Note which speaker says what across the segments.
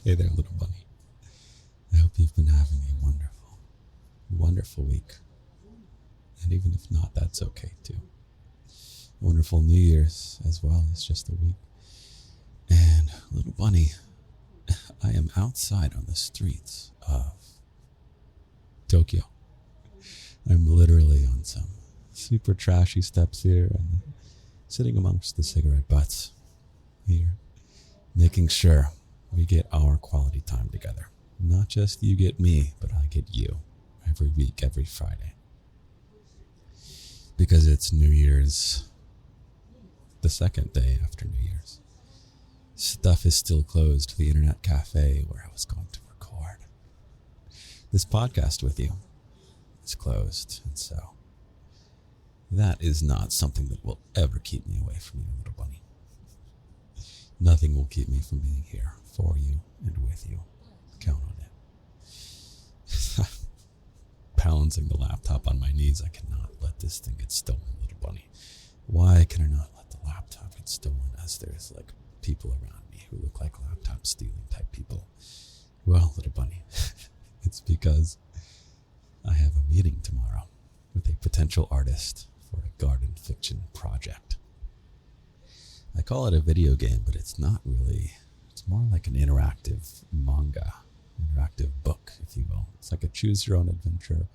Speaker 1: Hey there, little bunny. I hope you've been having a wonderful, wonderful week. And even if not, that's okay too. Wonderful New Year's as well as just a week. And little bunny, I am outside on the streets of Tokyo. I'm literally on some super trashy steps here and sitting amongst the cigarette butts here, making sure we get our quality time together. Not just you get me, but I get you every week, every Friday. Because it's New Year's, the second day after New Year's. Stuff is still closed. The internet cafe where I was going to record this podcast with you is closed. And so that is not something that will ever keep me away from you, little bunny. Nothing will keep me from being here for you and with you. Count on it. Balancing the laptop on my knees, I cannot let this thing get stolen, little bunny. Why can I not let the laptop get stolen as there's like people around me who look like laptop stealing type people? Well, little bunny, it's because I have a meeting tomorrow with a potential artist for a garden fiction project. I call it a video game, but it's not really. It's more like an interactive manga, interactive book, if you will. It's like a choose-your-own-adventure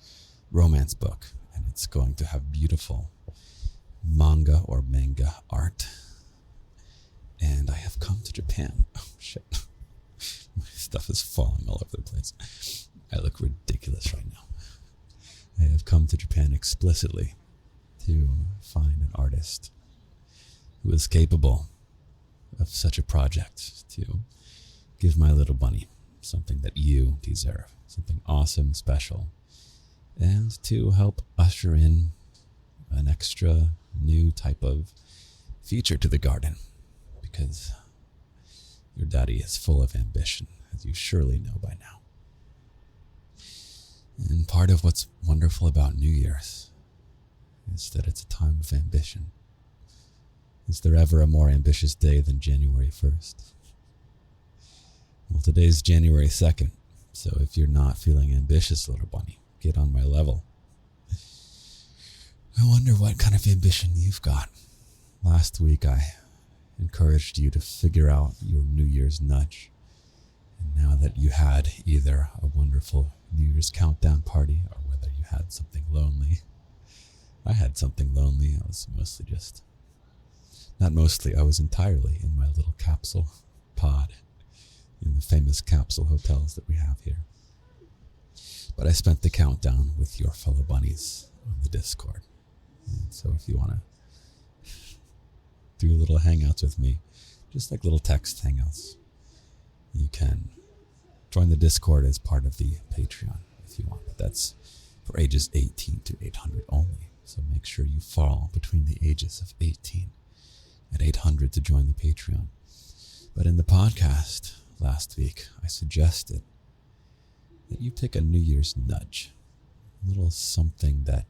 Speaker 1: romance book, and it's going to have beautiful manga or manga art. And I have come to Japan. Oh, shit. My stuff is falling all over the place. I look ridiculous right now. I have come to Japan explicitly to find an artist who is capable of such a project to give my little bunny something that you deserve, something awesome, special, and to help usher in an extra new type of feature to the garden, because your daddy is full of ambition, as you surely know by now. And part of what's wonderful about New Year's is that it's a time of ambition. Is there ever a more ambitious day than January 1st? Well, today's January 2nd, so if you're not feeling ambitious, little bunny, get on my level. I wonder what kind of ambition you've got. Last week I encouraged you to figure out your New Year's nudge. And now that you had either a wonderful New Year's countdown party or whether you had something lonely, I had something lonely. I was mostly just... Not mostly, I was entirely in my little capsule pod in the famous capsule hotels that we have here. But I spent the countdown with your fellow bunnies on the Discord. And so if you want to do little hangouts with me, just like little text hangouts, you can join the Discord as part of the Patreon if you want. But that's for ages 18 to 800 only. So make sure you fall between the ages of 18 and 800 to join the Patreon. But in the podcast last week, I suggested that you pick a New Year's nudge, a little something that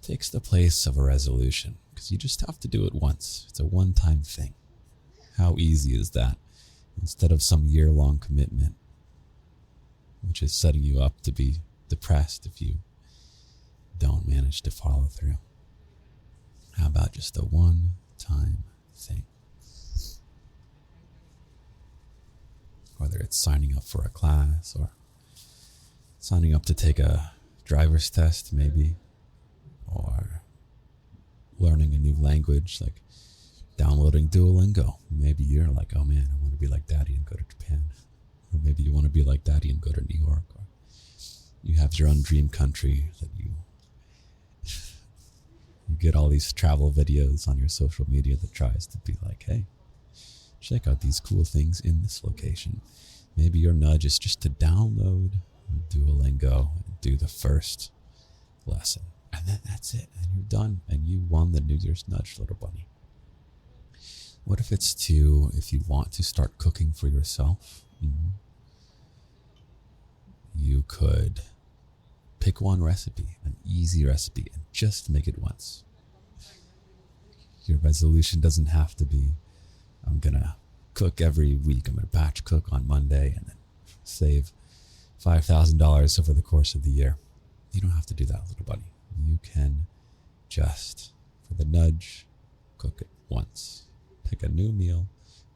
Speaker 1: takes the place of a resolution, because you just have to do it once. It's a one-time thing. How easy is that? Instead of some year-long commitment, which is setting you up to be depressed if you don't manage to follow through. How about just a one-time thing? Whether it's signing up for a class or signing up to take a driver's test maybe, or learning a new language like downloading Duolingo. Maybe you're like, oh man, I want to be like daddy and go to Japan. Or maybe you want to be like daddy and go to New York. Or you have your own dream country that you get all these travel videos on your social media that tries to be like, hey, check out these cool things in this location. Maybe your nudge is just to download Duolingo and do the first lesson. And then that's it. And you're done. And you won the New Year's nudge, little bunny. What if it's if you want to start cooking for yourself, you could pick one recipe, an easy recipe, and just make it once. Your resolution doesn't have to be, I'm gonna cook every week. I'm going to batch cook on Monday and then save $5,000 over the course of the year. You don't have to do that, little buddy. You can just, for the nudge, cook it once. Pick a new meal,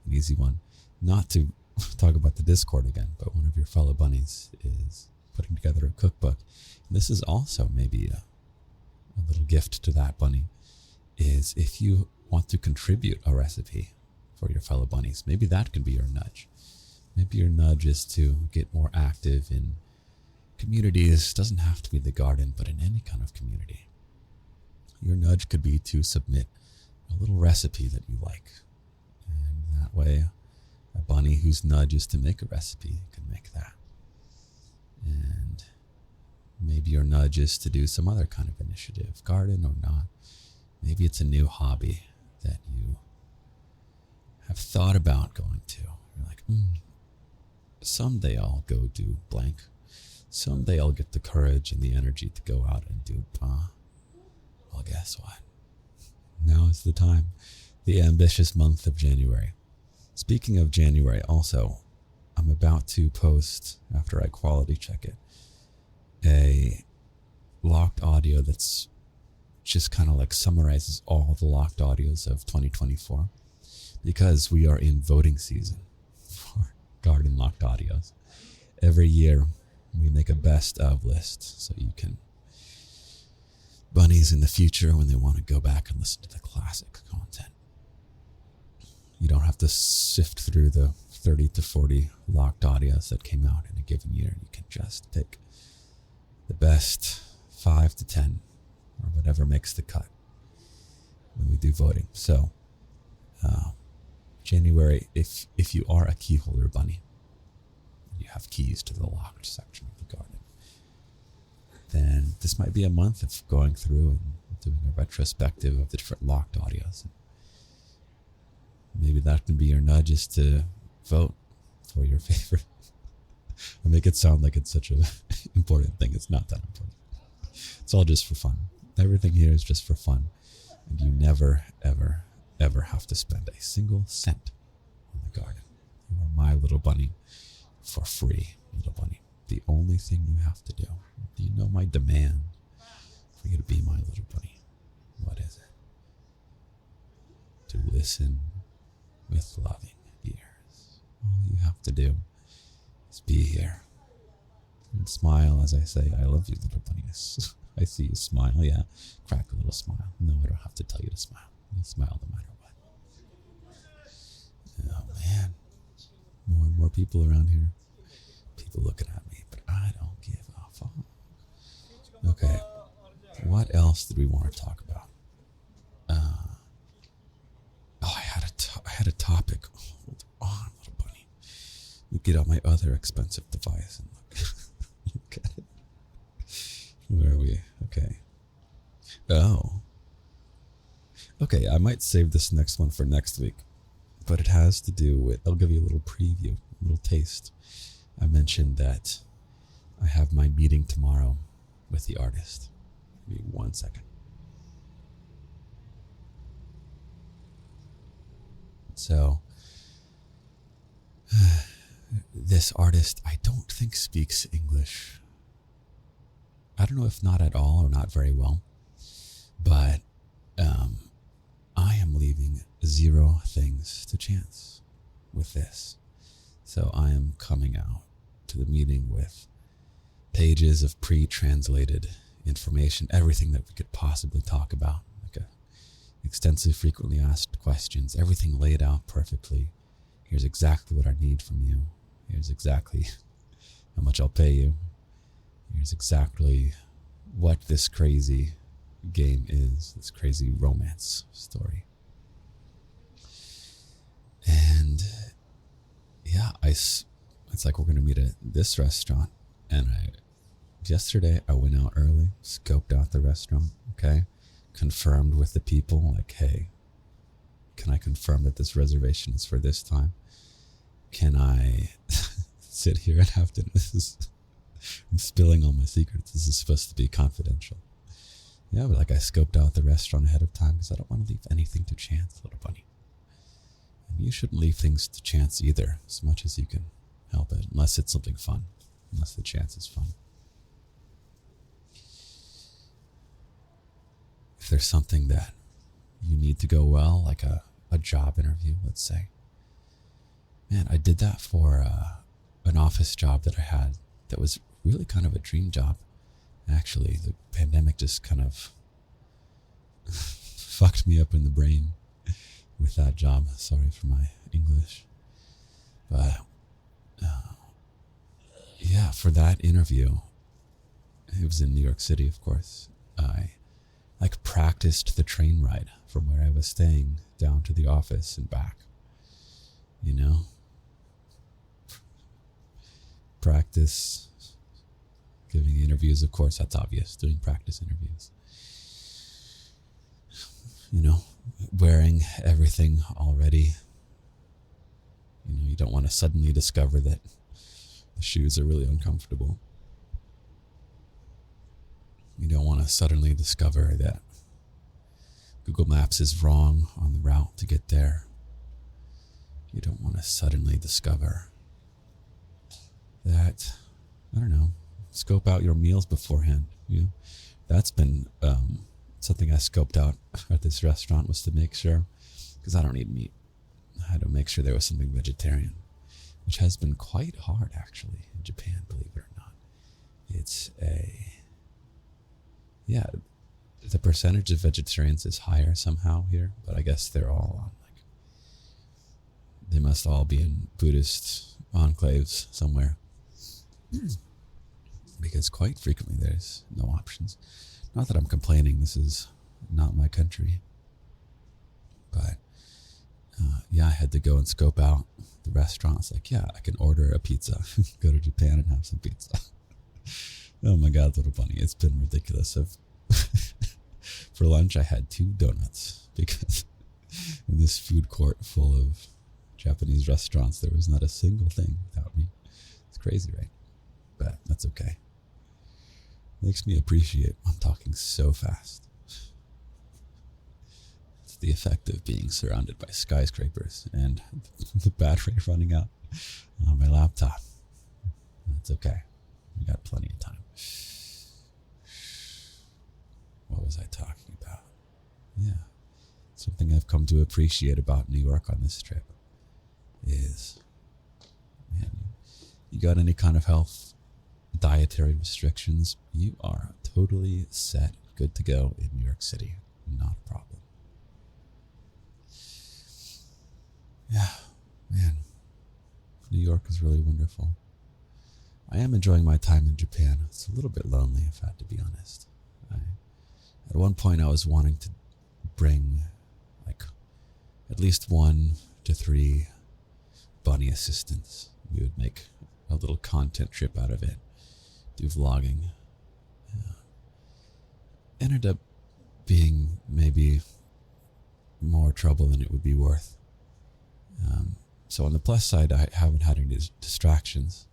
Speaker 1: an easy one. Not to talk about the Discord again, but one of your fellow bunnies is putting together a cookbook. And this is also maybe a little gift to that bunny, is if you want to contribute a recipe for your fellow bunnies, maybe that can be your nudge. Maybe your nudge is to get more active in communities. It doesn't have to be the garden, but in any kind of community. Your nudge could be to submit a little recipe that you like. And that way, a bunny whose nudge is to make a recipe can make that. And maybe your nudge is to do some other kind of initiative, garden or not. Maybe it's a new hobby that you have thought about going to. You're like, someday I'll go do blank. Someday I'll get the courage and the energy to go out and do blah. Well, guess what? Now is the time. The ambitious month of January. Speaking of January, also, I'm about to post, after I quality check it, a locked audio that's just kind of like summarizes all the locked audios of 2024, because we are in voting season for garden locked audios. Every year we make a best of list, so you can, bunnies in the future, when they want to go back and listen to the classic content, you don't have to sift through the 30 to 40 locked audios that came out in a given year. You can just pick the best 5 to 10 or whatever makes the cut when we do voting. So January, if you are a key holder bunny, you have keys to the locked section of the garden, then this might be a month of going through and doing a retrospective of the different locked audios. Maybe that can be your nudge, is to vote for your favorite. I make it sound like it's such an important thing. It's not that important. It's all just for fun. Everything here is just for fun. And you never, ever, ever have to spend a single cent on the garden. You are my little bunny for free, little bunny. The only thing you have to do. Do you know my demand for you to be my little bunny? What is it? To listen with loving ears. All you have to do is be here and smile as I say, I love you, little bunnies. I see you smile, yeah. Crack a little smile. No, I don't have to tell you to smile. You smile no matter what. Oh man, more and more people around here. People looking at me, but I don't give a fuck. Okay, what else did we want to talk about? I had a topic. Hold on, little bunny. Let me get out my other expensive device and look at it. Where are we? Okay. Oh. Okay, I might save this next one for next week, but it has to do with, I'll give you a little preview, a little taste. I mentioned that I have my meeting tomorrow with the artist. Give me 1 second. So, this artist, I don't think speaks English. I don't know if not at all or not very well, but I am leaving zero things to chance with this. So I am coming out to the meeting with pages of pre-translated information, everything that we could possibly talk about, like extensive frequently asked questions, everything laid out perfectly. Here's exactly what I need from you. Here's exactly how much I'll pay you. Here's exactly what this crazy game is, this crazy romance story. And yeah, it's like we're going to meet at this restaurant. And yesterday I went out early, scoped out the restaurant, okay? Confirmed with the people, like, hey, can I confirm that this reservation is for this time? Can I sit here and have dinner? I'm spilling all my secrets. This is supposed to be confidential. Yeah, but like I scoped out the restaurant ahead of time because I don't want to leave anything to chance, little bunny. You shouldn't leave things to chance either, as much as you can help it, unless it's something fun, unless the chance is fun. If there's something that you need to go well, like a job interview, let's say. Man, I did that for an office job that I had that was really kind of a dream job. Actually, the pandemic just kind of fucked me up in the brain with that job. Sorry for my English. But yeah, for that interview, it was in New York City, of course. I practiced the train ride from where I was staying down to the office and back. You know? Practice giving interviews, of course, that's obvious, doing practice interviews. You know, wearing everything already. You know, you don't want to suddenly discover that the shoes are really uncomfortable. You don't want to suddenly discover that Google Maps is wrong on the route to get there. You don't want to suddenly discover that, I don't know, scope out your meals beforehand. You know, that's been something I scoped out at this restaurant, was to make sure, because I don't eat meat, I had to make sure there was something vegetarian, which has been quite hard actually in Japan, believe it or not. It's the percentage of vegetarians is higher somehow here, but I guess they're all on they must all be in Buddhist enclaves somewhere. Because quite frequently there's no options. Not that I'm complaining, this is not my country. But yeah, I had to go and scope out the restaurants. Like, yeah, I can order a pizza, go to Japan and have some pizza. Oh my God, little bunny, it's been ridiculous. For lunch, I had 2 donuts because in this food court full of Japanese restaurants, there was not a single thing without me. It's crazy, right? But that's okay. Makes me appreciate I'm talking so fast. It's the effect of being surrounded by skyscrapers and the battery running out on my laptop. That's okay. We got plenty of time. What was I talking about? Yeah. Something I've come to appreciate about New York on this trip is, man, you got any kind of health, dietary restrictions, you are totally set, good to go in New York City. Not a problem. Yeah, man. New York is really wonderful. I am enjoying my time in Japan. It's a little bit lonely, if I had to be honest. At one point, I was wanting to bring at least 1 to 3 bunny assistants. We would make a little content trip out of it, do vlogging. Ended up being maybe more trouble than it would be worth. So on the plus side, I haven't had any distractions.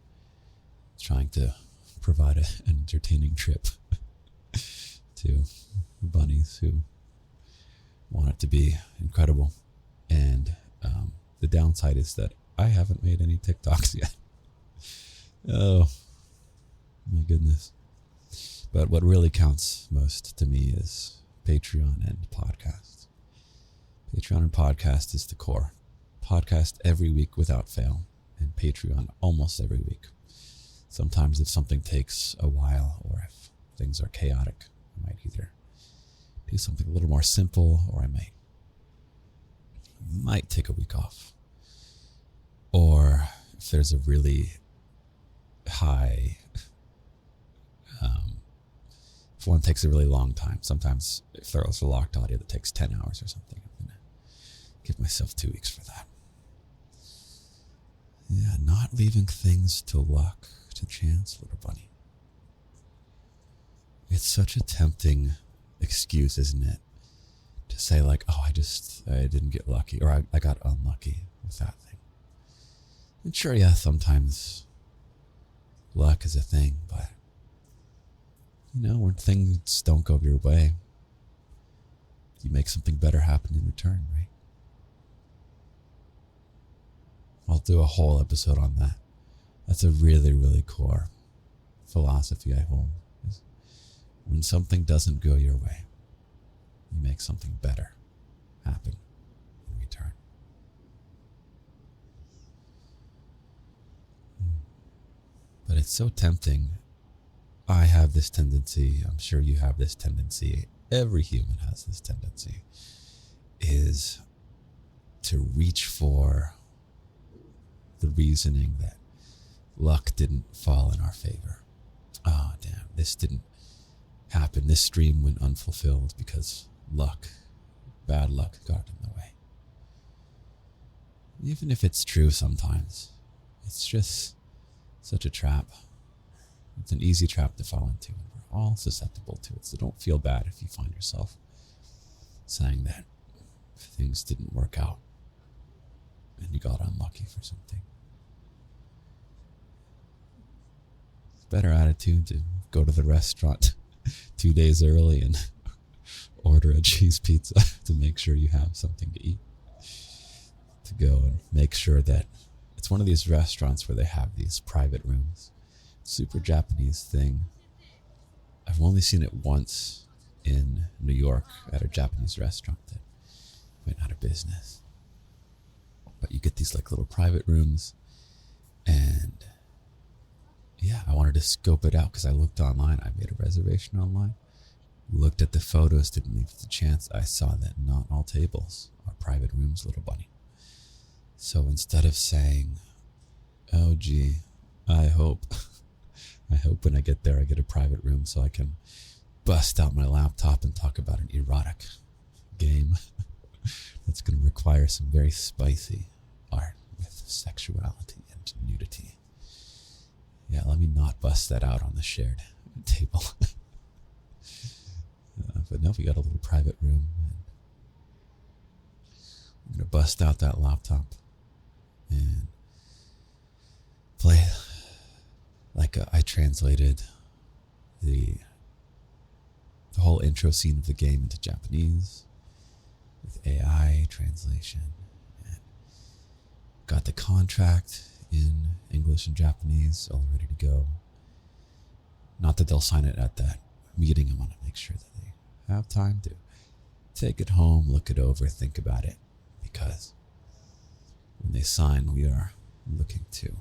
Speaker 1: Trying to provide an entertaining trip to bunnies who want it to be incredible. And the downside is that I haven't made any TikToks yet. Oh, my goodness. But what really counts most to me is Patreon and podcast. Patreon and podcast is the core. Podcast every week without fail, and Patreon almost every week. Sometimes if something takes a while, or if things are chaotic, I might either do something a little more simple, or I might take a week off. Or if there's a really high, if one takes a really long time, sometimes if there's a locked audio that takes 10 hours or something, I'm going to give myself 2 weeks for that. Yeah, not leaving things to luck, to chance, little bunny. It's such a tempting excuse, isn't it? To say like, oh, I didn't get lucky, or I got unlucky with that thing. And sure, yeah, sometimes luck is a thing, but you know, when things don't go your way, you make something better happen in return, right? I'll do a whole episode on that. That's a really, really core philosophy I hold. Is when something doesn't go your way, you make something better happen in return. But it's so tempting. I have this tendency, I'm sure you have this tendency, every human has this tendency, is to reach for the reasoning that luck didn't fall in our favor. Oh, damn, this didn't happen. This dream went unfulfilled because bad luck got in the way. Even if it's true sometimes, it's just such a trap. It's an easy trap to fall into, and we're all susceptible to it. So don't feel bad if you find yourself saying that things didn't work out and you got unlucky for something. It's a better attitude to go to the restaurant 2 days early and order a cheese pizza to make sure you have something to eat. To go and make sure that it's one of these restaurants where they have these private rooms. Super Japanese thing. I've only seen it once in New York at a Japanese restaurant that went out of business. But you get these like little private rooms, and yeah, I wanted to scope it out because I looked online. I made a reservation online, looked at the photos, didn't leave the chance. I saw that not all tables are private rooms, little bunny. So instead of saying, oh gee, I hope when I get there I get a private room so I can bust out my laptop and talk about an erotic game that's going to require some very spicy art with sexuality and nudity. Yeah, let me not bust that out on the shared table. But no, we got a little private room. I'm going to bust out that laptop and play like I translated the whole intro scene of the game into Japanese with AI translation, and got the contract in English and Japanese all ready to go. Not that they'll sign it at that meeting. I want to make sure that they have time to take it home, look it over, think about it, because when they sign, we are looking to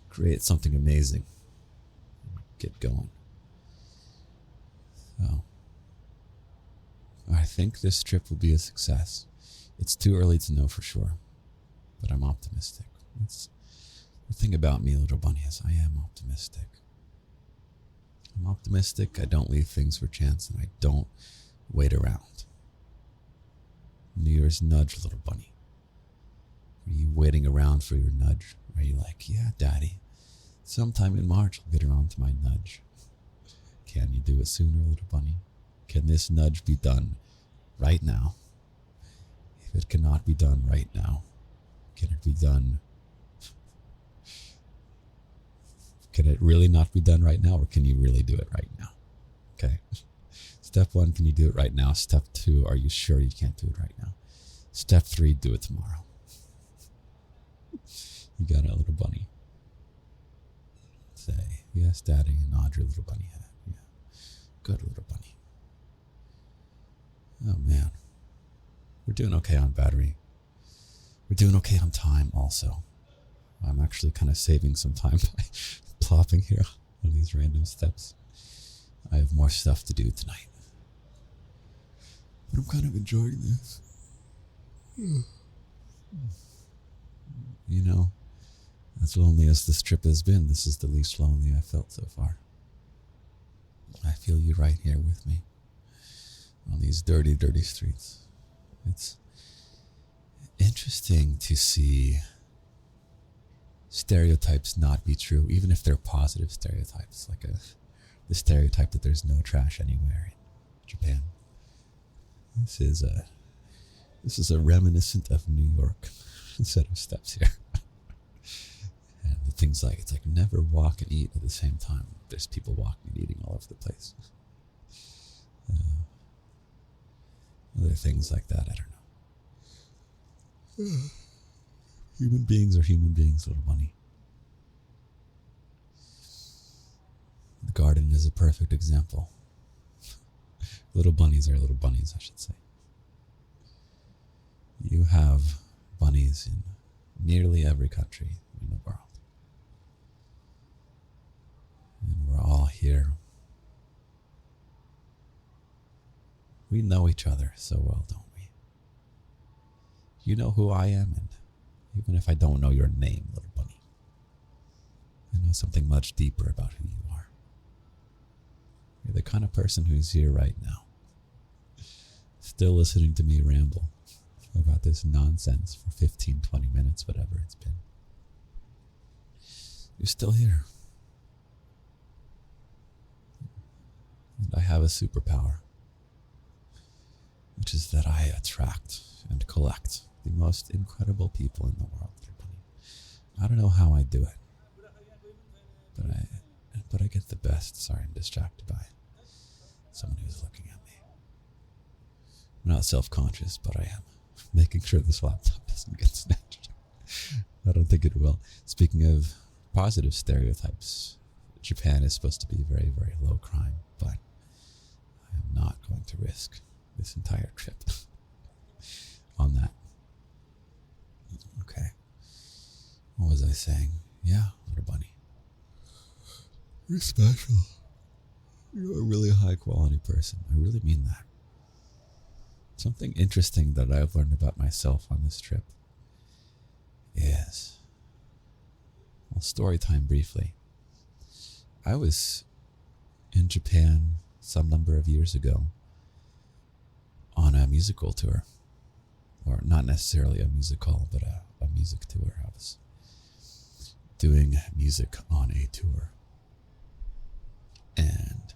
Speaker 1: create something amazing and get going. So I think this trip will be a success. It's too early to know for sure, but I'm optimistic. The thing about me, little bunny, is I am optimistic. I'm optimistic. I don't leave things for chance, and I don't wait around. New Year's nudge, little bunny. Are you waiting around for your nudge? Are you like, yeah, daddy, sometime in March I'll get around to my nudge? Can you do it sooner, little bunny? Can this nudge be done right now? If it cannot be done right now, can it be done? Can it really not be done right now, or can you really do it right now? Okay. Step 1, can you do it right now? Step 2, are you sure you can't do it right now? Step 3, do it tomorrow. You got it, little bunny. Say, yes, daddy, and nod your little bunny head. Yeah. Good little bunny. Oh, man. We're doing okay on battery. We're doing okay on time also. I'm actually kind of saving some time by plopping here on these random steps. I have more stuff to do tonight. But I'm kind of enjoying this. You know, as lonely as this trip has been, this is the least lonely I've felt so far. I feel you right here with me on these dirty, dirty streets. It's interesting to see stereotypes not be true, even if they're positive stereotypes, like the stereotype that there's no trash anywhere in Japan. This is a reminiscent of New York set of steps here. And the things like, it's like never walk and eat at the same time. There's people walking and eating all over the place. Other things like that, I don't know. Human beings are human beings, little bunny. The garden is a perfect example. Little bunnies are little bunnies, I should say. You have bunnies in nearly every country in the world. And we're all here. We know each other so well, don't we? You know who I am, and even if I don't know your name, little bunny, I know something much deeper about who you are. You're the kind of person who's here right now, still listening to me ramble about this nonsense for 15, 20 minutes, whatever it's been. You're still here. And I have a superpower, which is that I attract and collect the most incredible people in the world. I don't know how I do it, but I get the best. Sorry, I'm distracted by someone who's looking at me. I'm not self-conscious, but I am making sure this laptop doesn't get snatched. I don't think it will. Speaking of positive stereotypes, Japan is supposed to be very, very low crime, but I am not going to risk this entire trip on that. Okay. What was I saying? Yeah, little bunny. You're special. You're a really high quality person. I really mean that. Something interesting that I've learned about myself on this trip is, well, story time briefly. I was in Japan some number of years ago on a musical tour. Or not necessarily a musical, but a music tour. I was doing music on a tour. And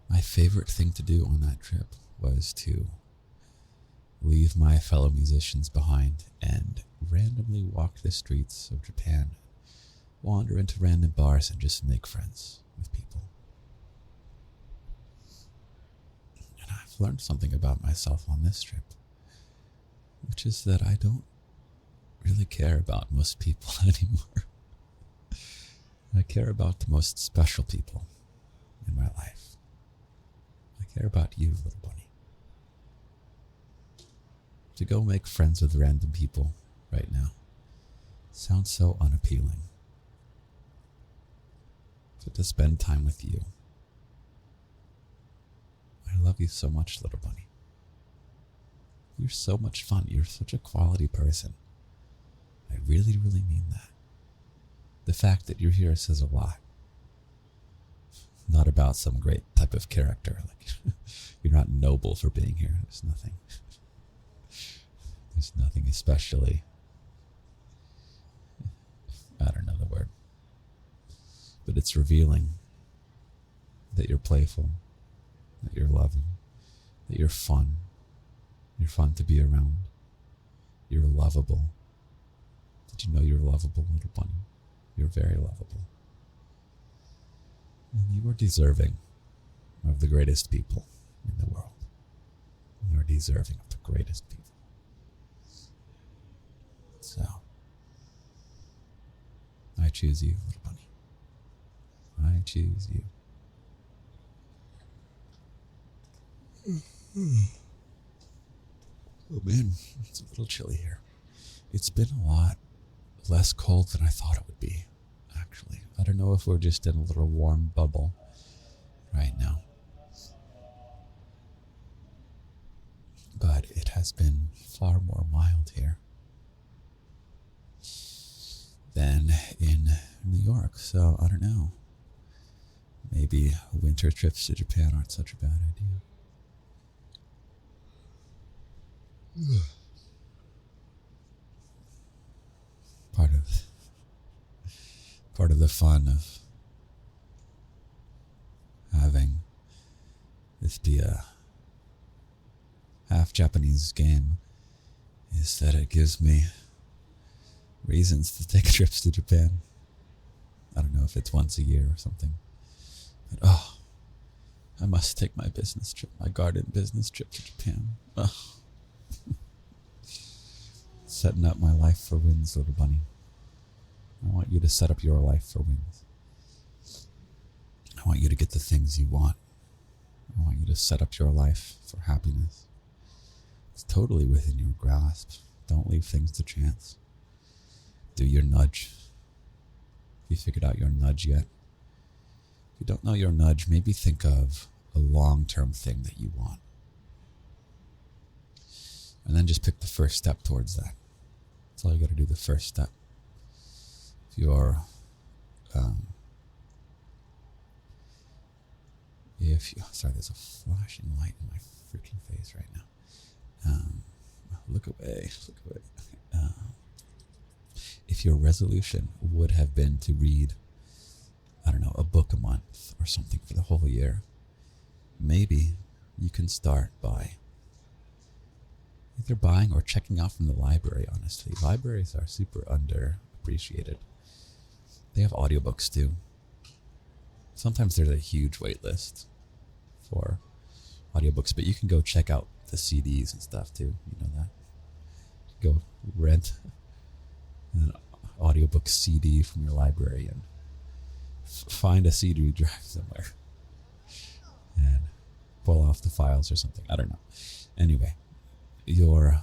Speaker 1: my favorite thing to do on that trip was to leave my fellow musicians behind and randomly walk the streets of Japan, wander into random bars and just make friends with people. And I've learned something about myself on this trip, which is that I don't really care about most people anymore. I care about the most special people in my life. I care about you, little bunny. To go make friends with random people right now sounds so unappealing. But to spend time with you, I love you so much, little bunny. You're so much fun. You're such a quality person. I really, really mean that. The fact that you're here says a lot. Not about some great type of character. Like, you're not noble for being here. There's nothing especially, I don't know the word, but it's revealing that you're playful, that you're loving, that you're fun. You're fun to be around. You're lovable. Did you know you're lovable, little bunny? You're very lovable. And you are deserving of the greatest people in the world. You are deserving of the greatest people. So, I choose you, little bunny. I choose you. Oh man, it's a little chilly here. It's been a lot less cold than I thought it would be, actually. I don't know if we're just in a little warm bubble right now. But it has been far more mild here than in New York, so I don't know. Maybe winter trips to Japan aren't such a bad idea. Part of the fun of having this be a half Japanese game is that it gives me reasons to take trips to Japan. I don't know if it's once a year or something, but I must take my business trip, my garden business trip to Japan. Setting up my life for wins, little bunny. I want you to set up your life for wins. I want you to get the things you want. I want you to set up your life for happiness. It's totally within your grasp. Don't leave things to chance. Do your nudge. Have you figured out your nudge yet? If you don't know your nudge, maybe think of a long-term thing that you want. And then just pick the first step towards that. That's all you got to do, the first step. If you're, sorry, there's a flashing light in my freaking face right now. Look away. If your resolution would have been to read, I don't know, a book a month or something for the whole year, maybe you can start by either buying or checking out from the library, honestly. Libraries are super underappreciated. They have audiobooks too. Sometimes there's a huge wait list for audiobooks, but you can go check out the CDs and stuff too. You know that. Go rent an audiobook CD from your library and find a CD drive somewhere and pull off the files or something. I don't know. Anyway, your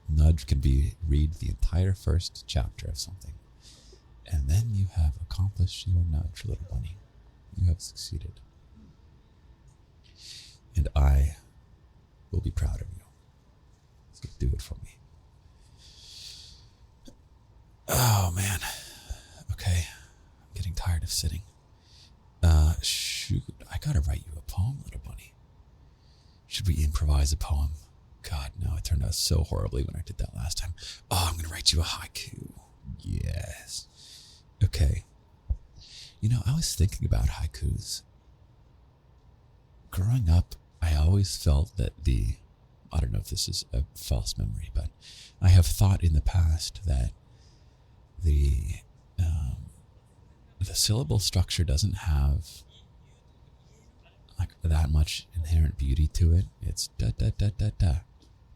Speaker 1: nudge can be read the entire first chapter of something, and then you have accomplished your nudge, little bunny. You have succeeded. And I will be proud of you. So do it for me. Oh, man. Okay. I'm getting tired of sitting. Shoot. I gotta write you a poem, little bunny. Should we improvise a poem? God, no. It turned out so horribly when I did that last time. Oh, I'm gonna write you a haiku. Yes. Okay. You know, I was thinking about haikus. Growing up, I always felt that I don't know if this is a false memory, but I have thought in the past that the syllable structure doesn't have like that much inherent beauty to it. It's da da da da da.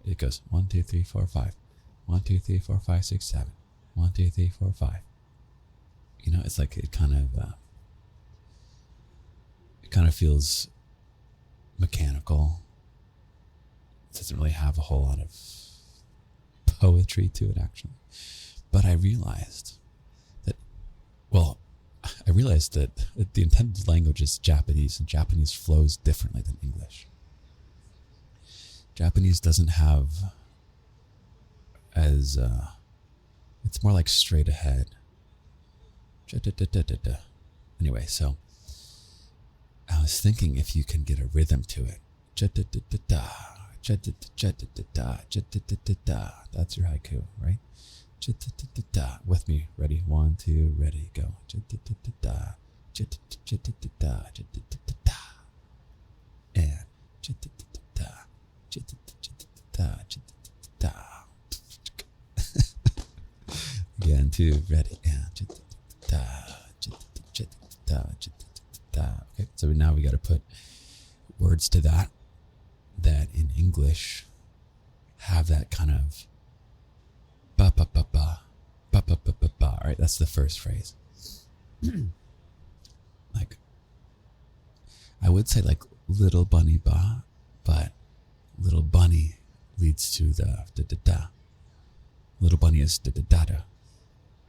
Speaker 1: It goes 1, 2, 3, 4, 5. 1, 2, 3, 4, 5, 6, 7. 1, 2, 3, 4, 5. You know, it's like it kind of feels mechanical. It doesn't really have a whole lot of poetry to it, actually. But I realized that the intended language is Japanese, and Japanese flows differently than English. Japanese doesn't have it's more like straight ahead. Anyway, so I was thinking if you can get a rhythm to it. That's your haiku, right? With me. Ready? 1, 2, ready, go. And again, 2, ready, and okay, so now we got to put words to that in English have that kind of ba ba ba ba ba ba ba ba ba. All right, that's the first phrase. Like, I would say like little bunny ba, but little bunny leads to the da da da. Little bunny is da da da da.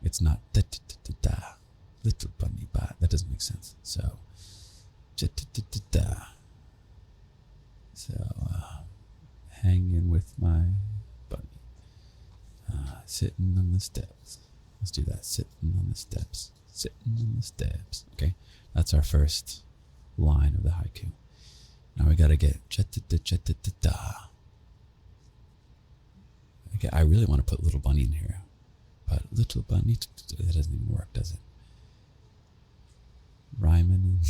Speaker 1: It's not da da da da da. Little bunny ba. That doesn't make sense. So da da da da da. So hanging with my bunny. Sitting on the steps. Let's do that. Sitting on the steps. Sitting on the steps. Okay, that's our first line of the haiku. Now we gotta get da. Okay, I really want to put little bunny in here, but little bunny, that doesn't even work, does it? Rhyming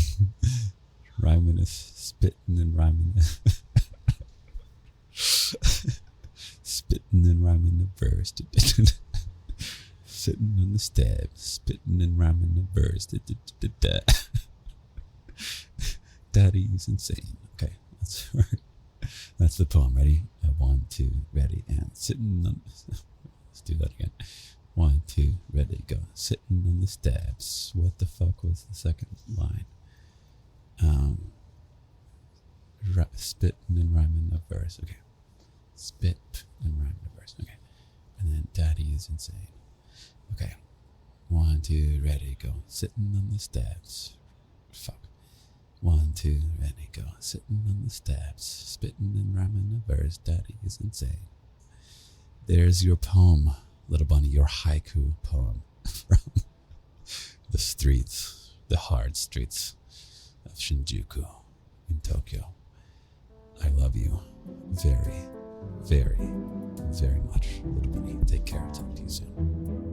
Speaker 1: is spitting and rhyming. Spitting and rhyming the verse. Sitting on the steps, spitting and rhyming the verse. Daddy's insane. Okay, that's the poem. Ready? 1, 2, ready, and sitting on. do that again. 1, 2, ready, go. Sitting on the steps. What the fuck was the second line? Spitting and rhyming a verse. Okay. Spit and rhyming a verse. Okay. And then daddy is insane. Okay. 1, 2, ready, go. Sitting on the steps. Fuck. 1, 2, ready, go. Sitting on the steps. Spitting and rhyming a verse. Daddy is insane. There's your poem, little bunny, your haiku poem from the streets, the hard streets of Shinjuku in Tokyo. I love you very, very, very much, little bunny. Take care. Talk to you soon.